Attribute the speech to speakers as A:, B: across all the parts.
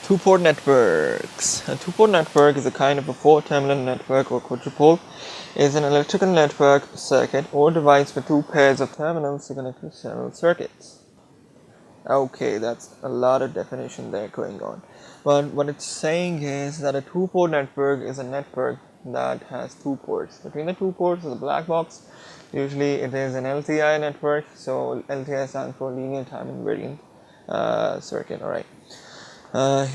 A: Two-port networks. A two-port network is a kind of a four-terminal network, or quadrupole is an electrical network, circuit, or device with two pairs of terminals to connect to several circuits. Okay, that's a lot of definition there going on. But what it's saying is that a two-port network is a network that has two ports. Between the two ports is a black box. Usually it is an LTI network, so LTI stands for linear time invariant circuit. Alright.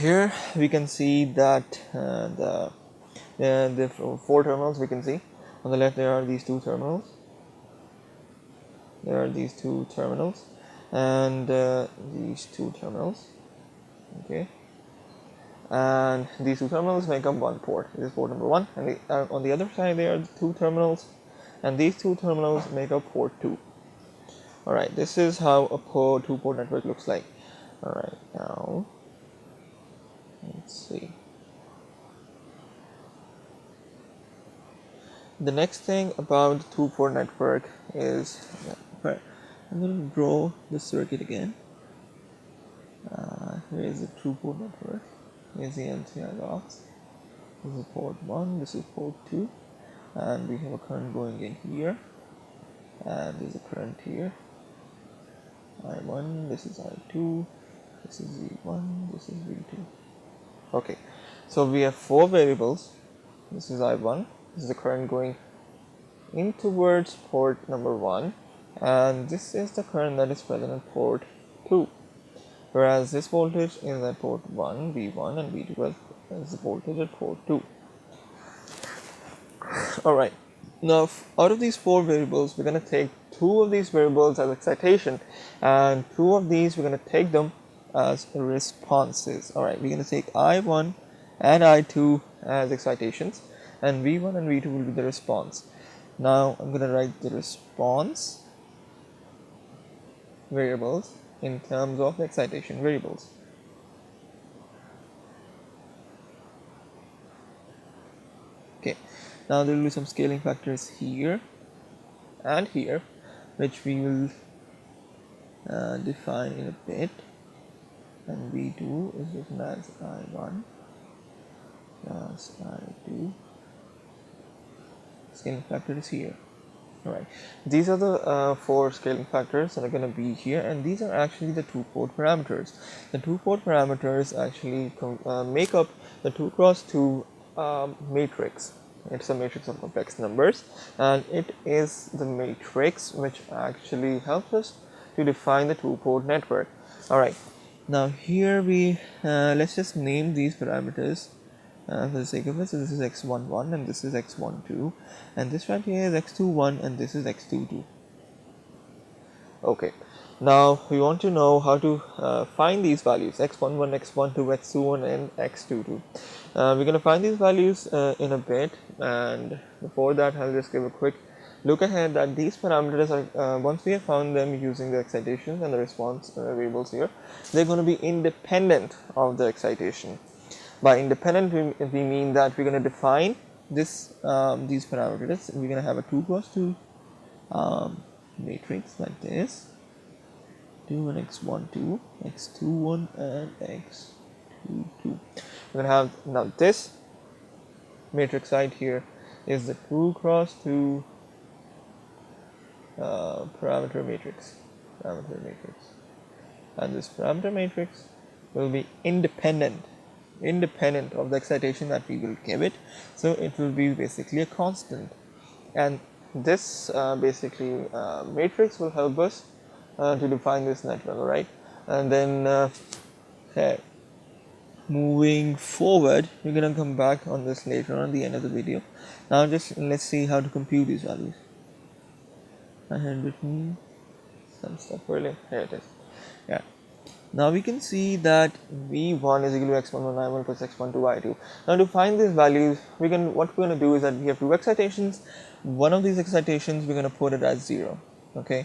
A: Here we can see that the four terminals we can see. On the left there are these two terminals. And these two terminals. Okay. And these two terminals make up one port. This is port number 1, and on the other side there are two terminals, and these two terminals make up port 2. Alright, this is how a two-port network looks like. Alright, now let's see. The next thing about two-port network is, I'm going to draw the circuit again. Here is the two-port network. Here's the LTI box. This is port 1, this is port 2, and we have a current going in here, and there's a current here. I1, this is I2, this is V1, this is V2. Okay, so we have four variables. This is I1, this is the current going in towards port number 1, and this is the current that is present at port 2. Whereas this voltage is at port 1, V1, and V2 is the voltage at port 2. Alright, now out of these four variables, we're going to take two of these variables as excitation, and two of these we're going to take them as responses. Alright, we're going to take I1 and I2 as excitations, and V1 and V2 will be the response. Now I'm going to write the response variables in terms of the excitation variables. Okay, now there will be some scaling factors here and here, which we will define in a bit. And V2 is written as I1 plus I2. Scaling factor is here. Alright, these are the four scaling factors that are going to be here, and these are actually the two-port parameters. The two-port parameters actually make up the 2x2 matrix. It's a matrix of complex numbers, and it is the matrix which actually helps us to define the two-port network. Alright, now here we let's just name these parameters for the sake of it. So this is x11 and this is x12, and this right here is x21 and this is x22. Okay, now we want to know how to find these values, x11, x12, x21 and x22. We're going to find these values in a bit, and before that I'll just give a quick look ahead that these parameters are, once we have found them using the excitations and the response variables here, they're going to be independent of the excitation. By independent, we mean that we're going to define this these parameters. We're going to have a 2x2 matrix like this, 2 and x12, x21 and x22. We're going to have, now this matrix side here is the 2x2 parameter matrix, and this parameter matrix will be independent of the excitation that we will give it, so it will be basically a constant, and this matrix will help us to define this network. Alright, and then moving forward, we're gonna come back on this later on the end of the video. Now just let's see how to compute these values. I had written some stuff earlier. Here it is. Yeah. Now we can see that V1 is equal to x11 I1 plus x12 I2. Now to find these values, what we're going to do is that we have two excitations. One of these excitations we're going to put it as 0. Okay.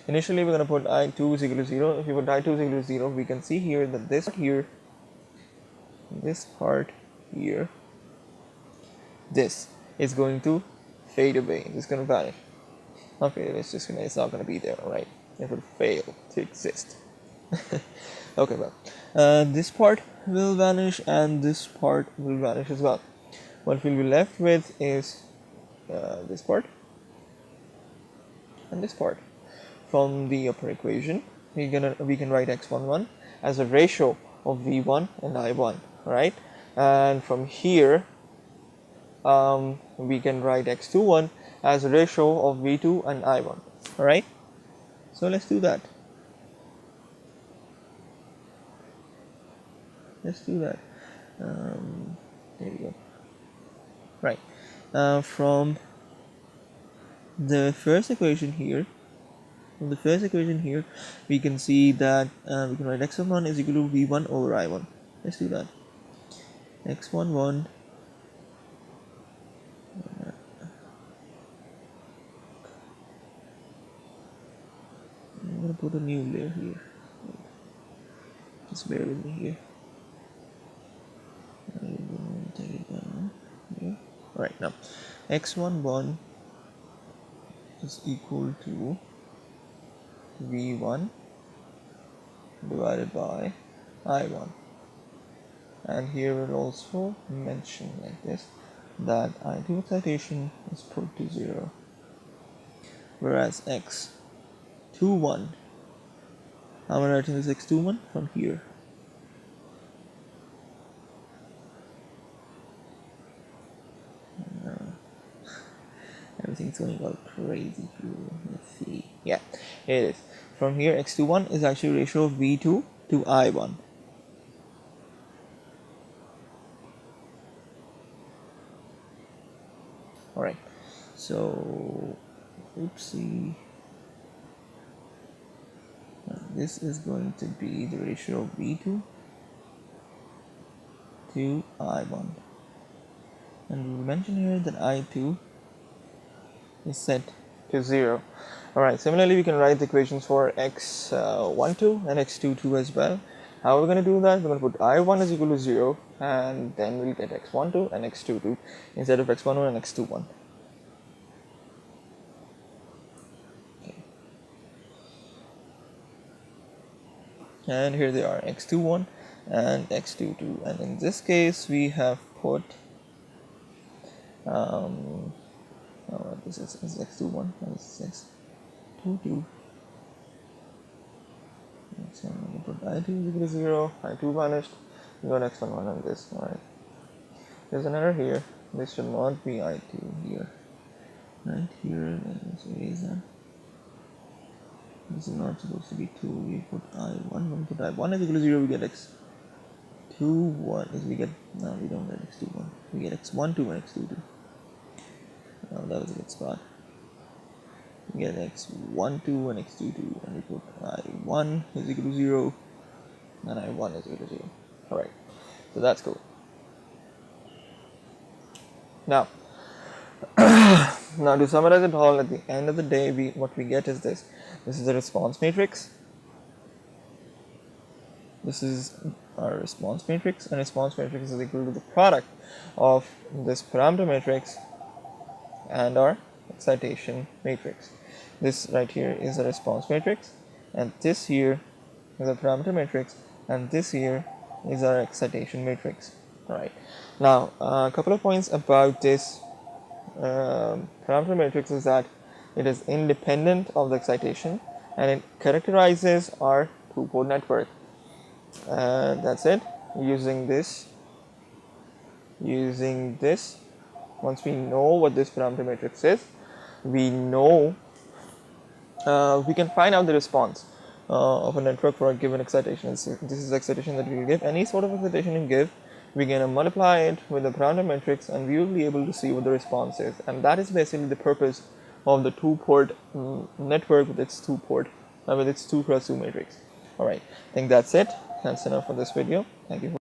A: Initially we're going to put I2 is equal to 0. If you put I2 is equal to 0, we can see here that this part here, this is going to fade away. It's going to vanish. Not fade away. It's not going to be there. Alright. It will fail to exist. Okay, well, this part will vanish and this part will vanish as well. What we'll be left with is this part and this part. From the upper equation, we can write x11 as a ratio of v1 and i1, right? And from here, we can write x21 as a ratio of v2 and i1. All right, so let's do that. There we go. Right, from the first equation here, we can see that we can write x11 is equal to v1 over i1. Let's do that. x11 I'm gonna put a new layer here. Just bear with me here. I will take it down here. Alright, now x11 is equal to v1 divided by i1, and here we'll also mention like this that i2 excitation is put to 0, whereas x21, how am I writing this x21? From here. Everything's going all crazy here. Let's see. Yeah, here it is. From here, x21 is actually ratio of v2 to i1. Alright, so oopsie. This is going to be the ratio of v2 to i1. And we mention here that i2 is set to 0. Alright, similarly we can write the equations for x12 and x22 as well. How are we going to do that? We're going to put i1 is equal to 0, and then we'll get x12 and x22 instead of x11 and x21. Okay. And here they are, x21 and x22, and in this case we have put this is x21 and this is x22. So I'm going to put i2 is equal to 0, i2 vanished, we got x11 on this. Alright, there's an error here, this should not be i2 here, right here, let's erase that. This is not supposed to be 2, we put i1, when we put i1 is equal to 0, we get x21, we don't get x21, we get x12 and x22. That was a good spot. We get x12 and x22, and we put i1 is equal to 0 and i1 is equal to 0. Alright, so that's cool. Now to summarize it all, at the end of the day, what we get is this. This is a response matrix. This is our response matrix, and response matrix is equal to the product of this parameter matrix and our excitation matrix. This right here is a response matrix, and this here is a parameter matrix, and this here is our excitation matrix. Alright, now a couple of points about this parameter matrix is that it is independent of the excitation, and it characterizes our two-port network. That's it. Using this, once we know what this parameter matrix is, we know we can find out the response of a network for a given excitation. This is the excitation that we will give. Any sort of excitation you give, we're going to multiply it with the parameter matrix, and we will be able to see what the response is. And that is basically the purpose of the two-port network with its with its 2x2 matrix. Alright, I think that's it. That's enough for this video. Thank you.